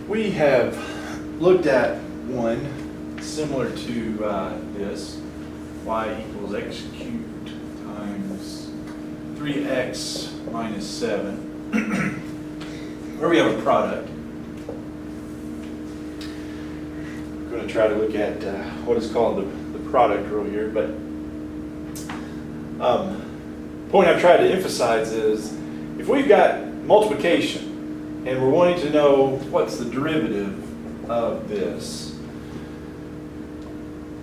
We have looked at one similar to this, y equals x cubed times 3x minus 7, where we have a product. I'm going to try to look at what is called the product rule here, but the point I've tried to emphasize is if we've got multiplication and we're wanting to know what's the derivative of this,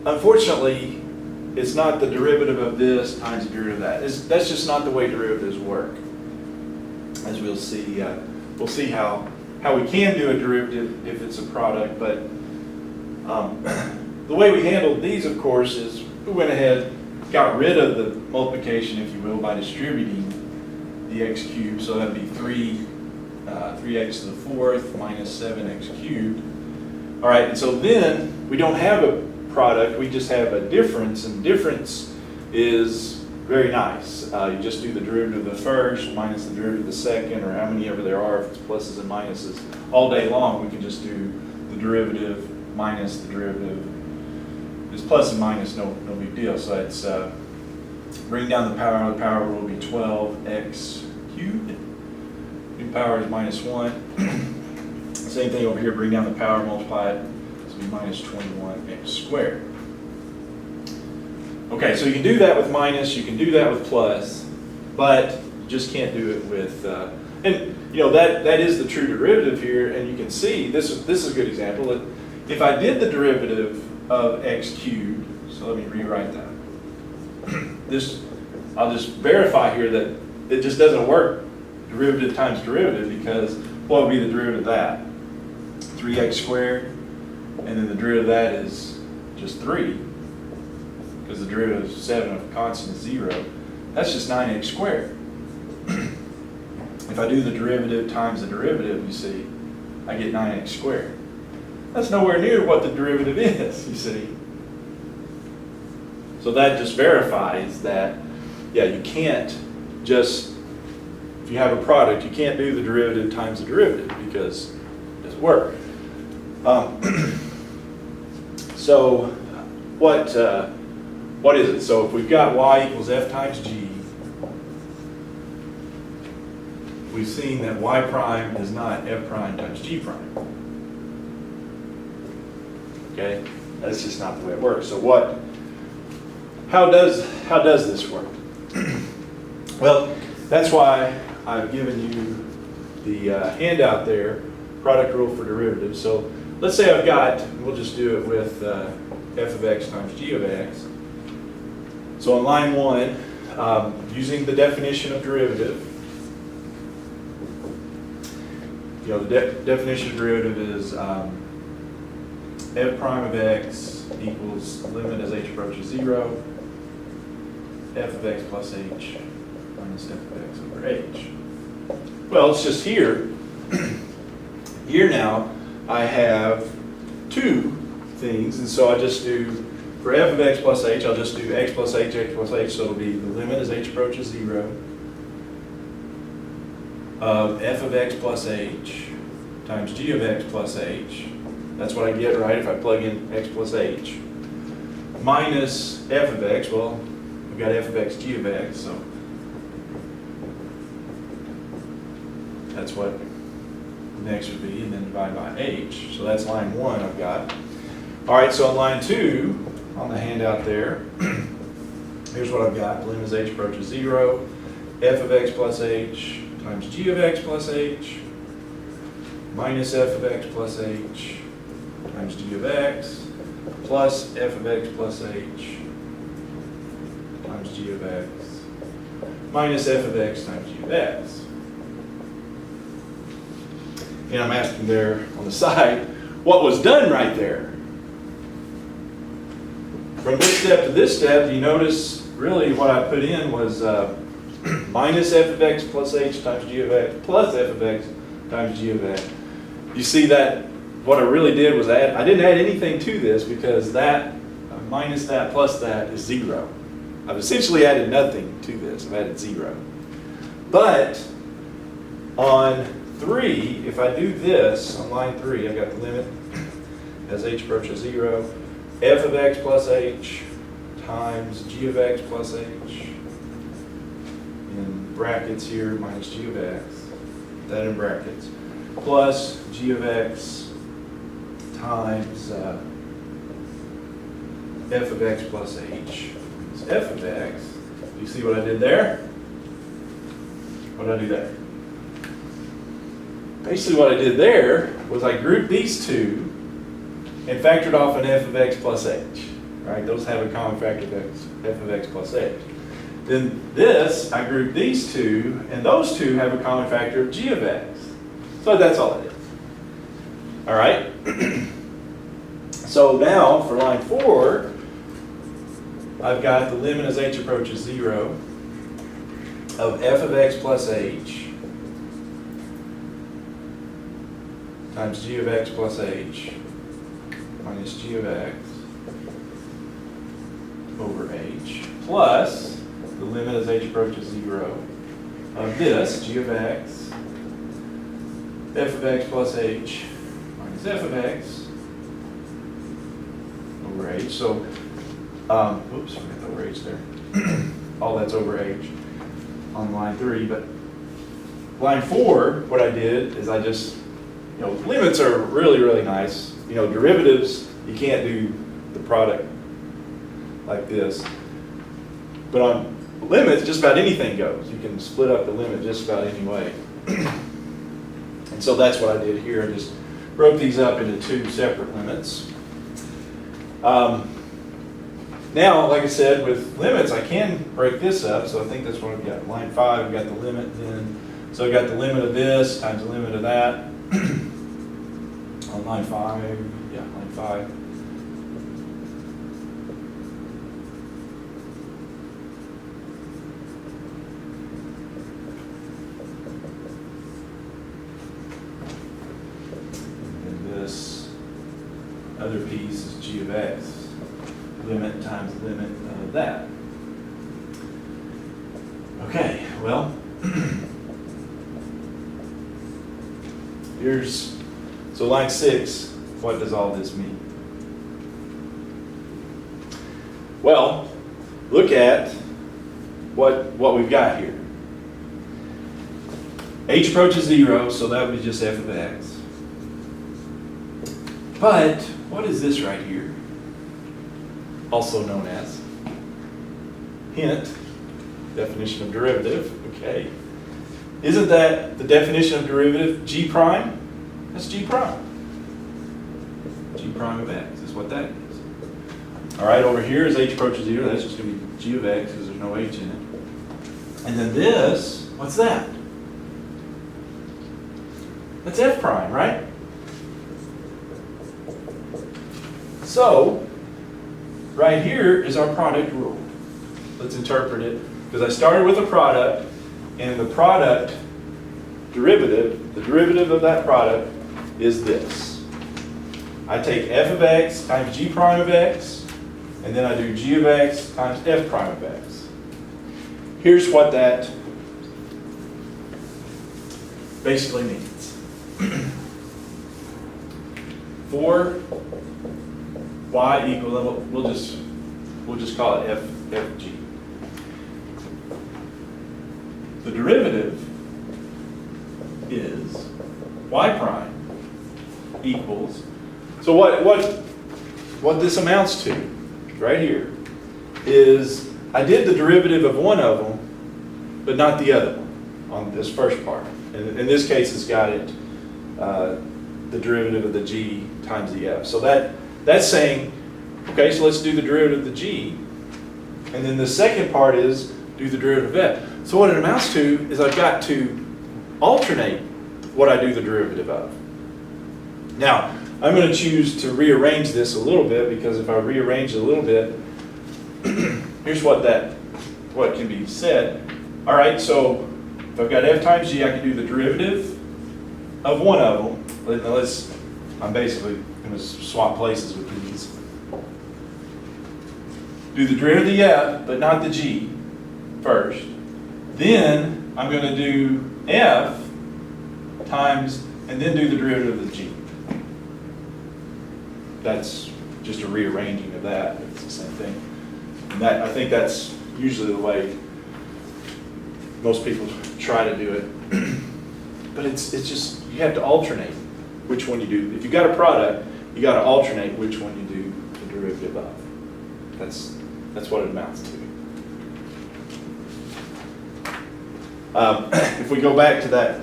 unfortunately, it's not the derivative of this times the derivative of that. That's just not the way derivatives work. As we'll see how we can do a derivative if it's a product, but the way we handled these, of course, is we went ahead, got rid of the multiplication, if you will, by distributing the x cubed. So that'd be 3x to the fourth minus 7x cubed. All right, and so then we don't have a product, we just have a difference, and difference is very nice. You just do the derivative of the first minus the derivative of the second, or how many ever there are, if it's pluses and minuses. All day long, we can just do the derivative minus the derivative. It's plus and minus, no big deal. So it's bring down the power rule will be 12x cubed. New power is minus 1. Same thing over here, bring down the power, multiply it, so it'll be minus 21x squared. Okay, so you can do that with minus, you can do that with plus, but you just can't do it with, and you know, that is the true derivative here, and you can see, this is a good example, that if I did the derivative of x cubed, so let me rewrite that. I'll just verify here that it just doesn't work, derivative times derivative, because what would be the derivative of that? 3x squared, and then the derivative of that is just 3, because the derivative of 7 of a constant is 0. That's just 9x squared. If I do the derivative times the derivative, you see, I get 9x squared. That's nowhere near what the derivative is, you see. So that just verifies that, yeah, you can't just, if you have a product, you can't do the derivative times the derivative because it doesn't work. So what is it? So if we've got y equals f times g, we've seen that y prime is not f prime times g prime. Okay, that's just not the way it works. So how does this work? Well, that's why I've given you the handout there, product rule for derivatives. So let's say I've got, we'll just do it with f of x times g of x. So on line 1, using the definition of derivative, you know, the definition of derivative is f prime of x equals limit as h approaches 0, f of x plus h minus f of x over h. Well, it's just here. Here now, I have two things, and so I just do, for f of x plus h, I'll just do x plus h, so it'll be the limit as h approaches 0 of f of x plus h times g of x plus h. That's what I get, right, if I plug in x plus h, minus f of x. Well, we've got f of x, g of x, so that's what next would be, and then divide by h. So that's line 1 I've got. All right, so on line 2, on the handout there, here's what I've got. Limit as h approaches 0, f of x plus h times g of x plus h, minus f of x plus h times g of x, plus f of x plus h times g of x, minus f of x times g of x. And I'm asking there on the side, what was done right there? From this step to this step, you notice really what I put in was minus f of x plus h times g of x plus f of x times g of x. You see that what I really did was I didn't add anything to this because that minus that plus that is 0. I've essentially added nothing to this. I've added 0. But on 3, if I do this on line 3, I got the limit as h approaches 0, f of x plus h times g of x plus h, in brackets here, minus g of x, that in brackets, plus g of x times f of x plus h. It's f of x. Do you see what I did there? What did I do there? Basically what I did there was I grouped these two and factored off an f of x plus h. Right? Those have a common factor of x, f of x plus h. Then this, I grouped these two, and those two have a common factor of g of x. So that's all I did. All right? So now for line 4, I've got the limit as h approaches 0 of f of x plus h times g of x plus h minus g of x over h plus the limit as h approaches 0 of this g of x, f of x plus h minus f of x over h. So, whoops, forgot the over h there. All that's over h on line 3. But line 4, what I did is I just, limits are really, really nice. Derivatives, you can't do the product like this. But on limits, just about anything goes. You can split up the limit just about any way. And so that's what I did here. I just broke these up into 2 separate limits. Now, like I said, with limits, I can break this up. So I think that's what I've got. Line 5, I've got the limit. So I've got the limit of this times the limit of that. On line 5, yeah, line 5. And this other piece is g of x. Limit times the limit of that. Okay, well, so line 6, what does all this mean? Well, look at what we've got here. H approaches 0, so that would be just f of x. But what is this right here? Also known as, hint, definition of derivative, okay. Isn't that the definition of derivative g prime? That's g prime. G prime of x is what that is. All right, over here as h approaches 0, that's just going to be g of x because there's no h in it. And then this, what's that? That's f prime, right? So, right here is our product rule. Let's interpret it. Because I started with a product, and the product derivative, the derivative of that product is this. I take f of x times g prime of x, and then I do g of x times f prime of x. Here's what that basically means. For y equal, we'll just call it fg. The derivative is y prime equals, so what this amounts to right here is I did the derivative of one of them, but not the other one on this first part. And in this case, it's got it, the derivative of the g times the f. So that's saying, okay, so let's do the derivative of the g. And then the second part is do the derivative of f. So what it amounts to is I've got to alternate what I do the derivative of. Now, I'm going to choose to rearrange this a little bit, because if I rearrange it a little bit, here's what can be said. All right, so if I've got f times g, I can do the derivative of one of them. Now I'm basically going to swap places with these. Do the derivative of the f, but not the g first. Then I'm going to do f times, and then do the derivative of the g. That's just a rearranging of that, but it's the same thing. And that, I think that's usually the way most people try to do it. But it's just, you have to alternate which one you do. If you got a product, you got to alternate which one you do the derivative of. That's what it amounts to. If we go back to that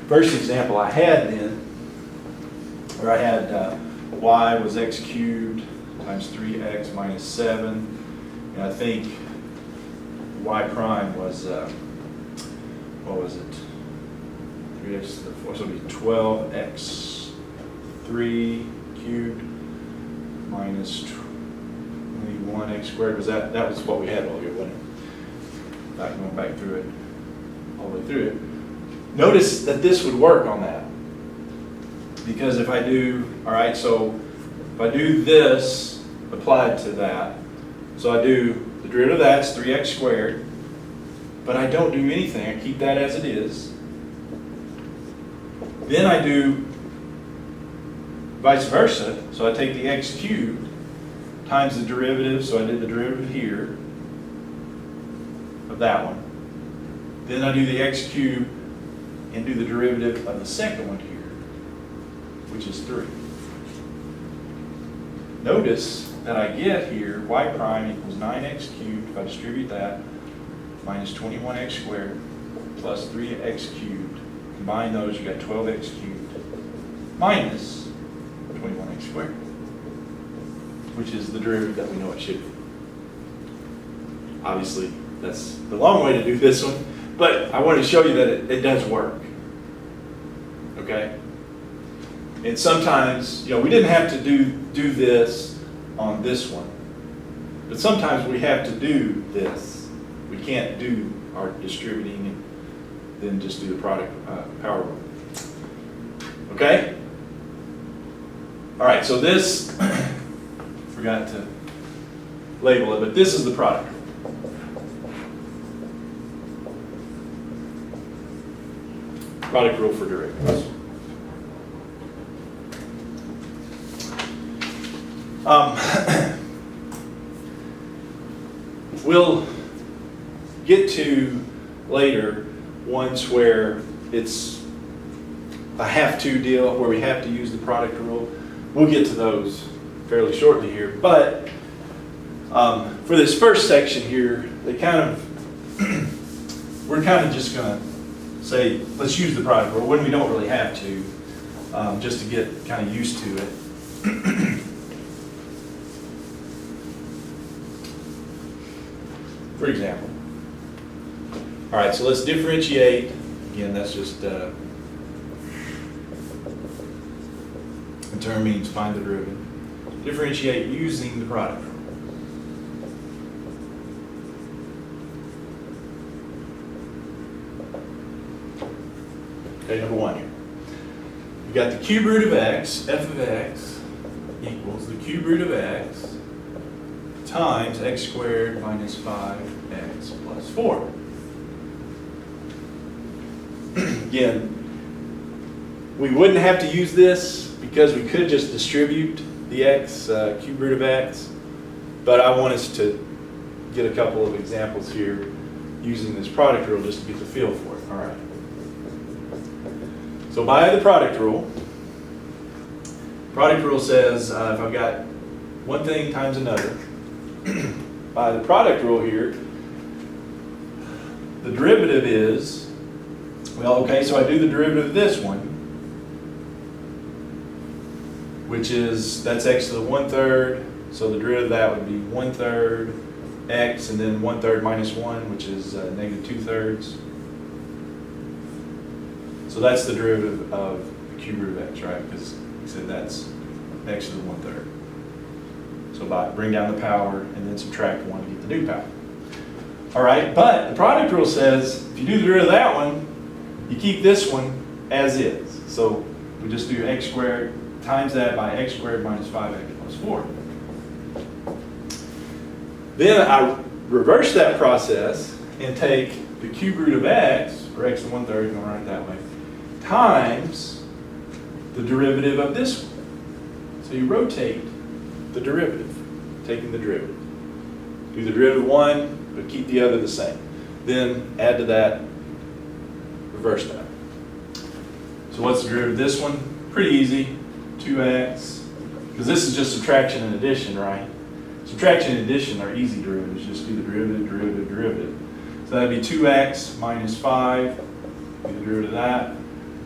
first example I had then, where I had y was x cubed times 3x minus 7, and I think y prime was, what was it? 3x to the 4, so it would be 12x 3 cubed minus 21x squared. Was that was what we had all here, wasn't it? Not going back through it, all the way through it. Notice that this would work on that. Because if I do, all right, so if I do this applied to that, so I do the derivative of that's 3x squared, but I don't do anything, I keep that as it is. Then I do vice versa, so I take the x cubed times the derivative, so I did the derivative here of that one. Then I do the x cubed and do the derivative of the second one here, which is 3. Notice that I get here y prime equals 9x cubed, if I distribute that, minus 21x squared plus 3x cubed. Combine those, you got 12x cubed minus 21x squared, which is the derivative that we know it should be. Obviously, that's the long way to do this one, but I want to show you that it does work. Okay? And sometimes, you know, we didn't have to do this on this one, but sometimes we have to do this. We can't do our distributing and then just do the product power rule. Okay? All right, so this, forgot to label it, but this is the product. Product rule for derivatives. We'll get to later ones where it's a have-to deal, where we have to use the product rule. We'll get to those fairly shortly here, but for this first section here, they kind of we're kind of just going to say let's use the product rule when we don't really have to, just to get kind of used to it. For example, all right, so let's differentiate. Again, that's just the term means find the derivative. Differentiate using the product rule. Okay, number one here. We got the cube root of x, f of x, equals the cube root of x times x squared minus 5x plus 4. Again, we wouldn't have to use this because we could just distribute the x, cube root of x, but I want us to get a couple of examples here using this product rule just to get the feel for it. All right. So by the product rule says if I've got one thing times another, by the product rule here, the derivative is, well, okay, so I do the derivative of this one, which is, that's x to the 1/3, so the derivative of that would be 1/3 x, and then 1/3 minus 1, which is negative 2/3. So that's the derivative of the cube root of x, right? Because we said that's x to the 1/3. So bring down the power and then subtract 1 to get the new power. All right, but the product rule says if you do the derivative of that one, you keep this one as is. So we just do x squared times that by x squared minus 5x plus 4. Then I reverse that process and take the cube root of x, or x to 1/3, I'm going to write it that way, times the derivative of this one. So you rotate the derivative, taking the derivative. Do the derivative of one, but keep the other the same. Then add to that, reverse that. So what's the derivative of this one? Pretty easy, 2x, because this is just subtraction and addition, right? Subtraction and addition are easy derivatives, just do the derivative, derivative, derivative. So that'd be 2x minus 5, do the derivative of that.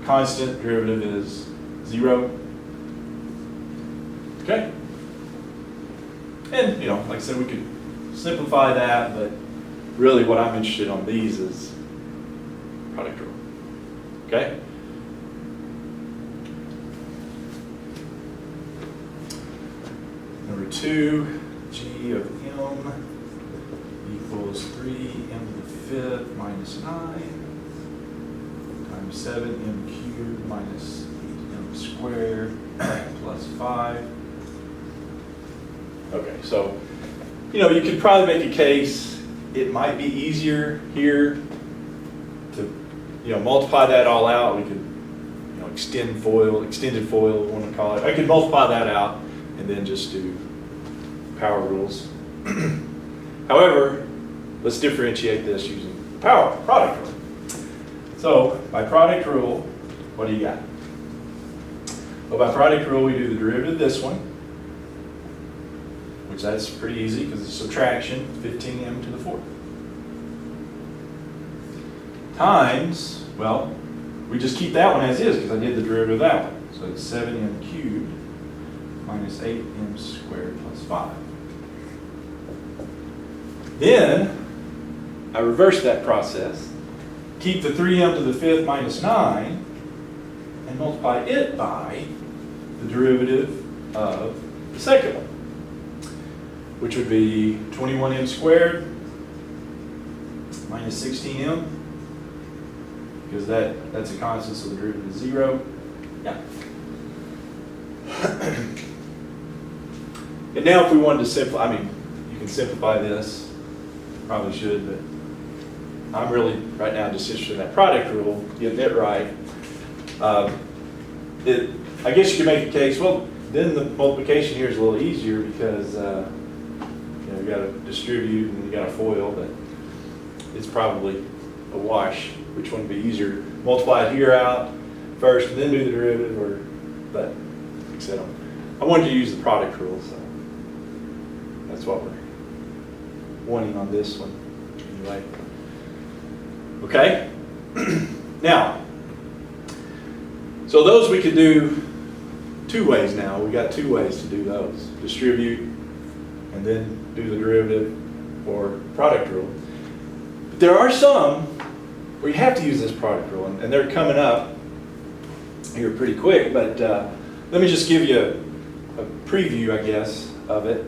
Constant derivative is 0. Okay? And, like I said, we could simplify that, but really what I'm interested on these is product rule. Okay? Number 2, g of m equals 3m to the 5th minus 9 times 7m cubed minus 8m squared plus 5. Okay, so, you could probably make a case. It might be easier here to, multiply that all out. We could, extended foil, we want to call it. I could multiply that out and then just do power rules. However, let's differentiate this using product rule. So by product rule, what do you got? Well, by product rule, we do the derivative of this one, which that's pretty easy because it's subtraction, 15m to the 4th. Times, well, we just keep that one as is because I did the derivative of that one. So it's 7m cubed minus 8m squared plus 5. Then I reverse that process, keep the 3m to the 5th minus 9, and multiply it by the derivative of the second one, which would be 21m squared minus 16m, because that's a constant, so the derivative is 0. Yeah. And now if we wanted to simplify, you can simplify this, probably should, but I'm really right now just interested in that product rule, getting it right. I guess you could make a case, well, then the multiplication here is a little easier because you got to distribute and you got to FOIL, but it's probably a wash. Which one would be easier? Multiply it here out first and then do the derivative, but like I said, I wanted to use the product rule, so that's what we're wanting on this one anyway. Okay? Now, so those we could do two ways now. We got two ways to do those. Distribute and then do the derivative or product rule. But there are some where you have to use this product rule, and they're coming up here pretty quick, but let me just give you a preview, I guess, of it.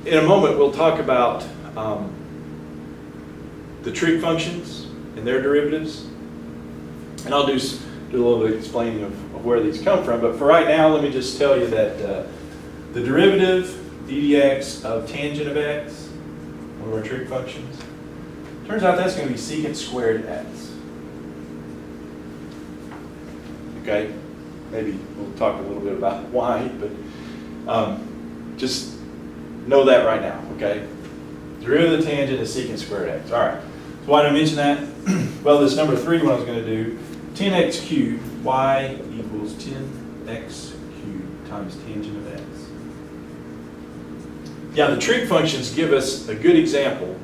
In a moment, we'll talk about the trig functions and their derivatives, and I'll do a little bit of explaining of where these come from, but for right now, let me just tell you that the derivative, d dx of tangent of x, one of our trig functions, turns out that's going to be secant squared x. Okay? Maybe we'll talk a little bit about why, but just know that right now, okay? Derivative of the tangent is secant squared x. All right. So why did I mention that? Well, this number 3 one I was going to do, 10x cubed, y equals 10x cubed times tangent of x. Yeah, the trig functions give us a good example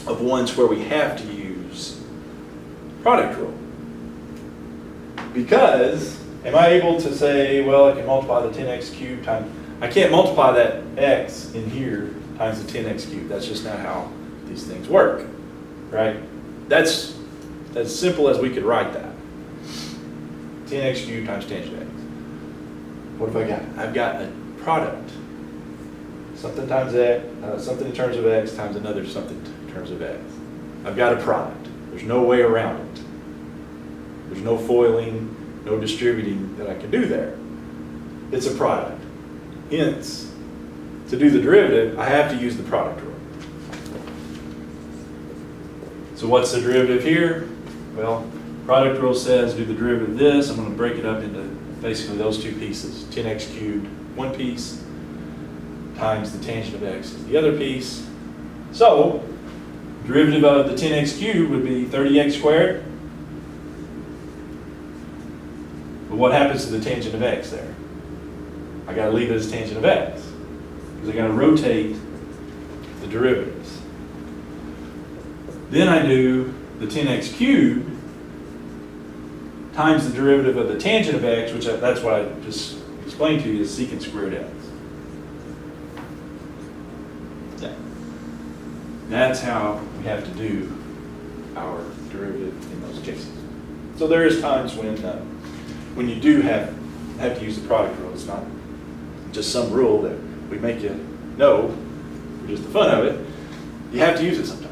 of ones where we have to use product rule. Because, am I able to say, well, I can multiply the 10x cubed times, I can't multiply that x in here times the 10x cubed. That's just not how these things work, right? That's as simple as we could write that. 10x cubed times tangent x. What have I got? I've got a product. Something times x, something in terms of x times another something in terms of x. I've got a product. There's no way around it. There's no foiling, no distributing that I can do there. It's a product. Hence, to do the derivative, I have to use the product rule. So what's the derivative here? Well, Product rule says do the derivative of this. I'm going to break it up into basically those two pieces. 10x cubed, one piece, times the tangent of x is the other piece. So, derivative of the 10x cubed would be 30x squared. But what happens to the tangent of x there? I got to leave it as tangent of x, because I got to rotate the derivatives. Then I do the 10x cubed times the derivative of the tangent of x, which that's what I just explained to you, is secant squared x. Yeah. That's how we have to do our derivative in those cases. So there is times when you do have to use the product rule. It's not just some rule that we make you know for just the fun of it. You have to use it sometimes.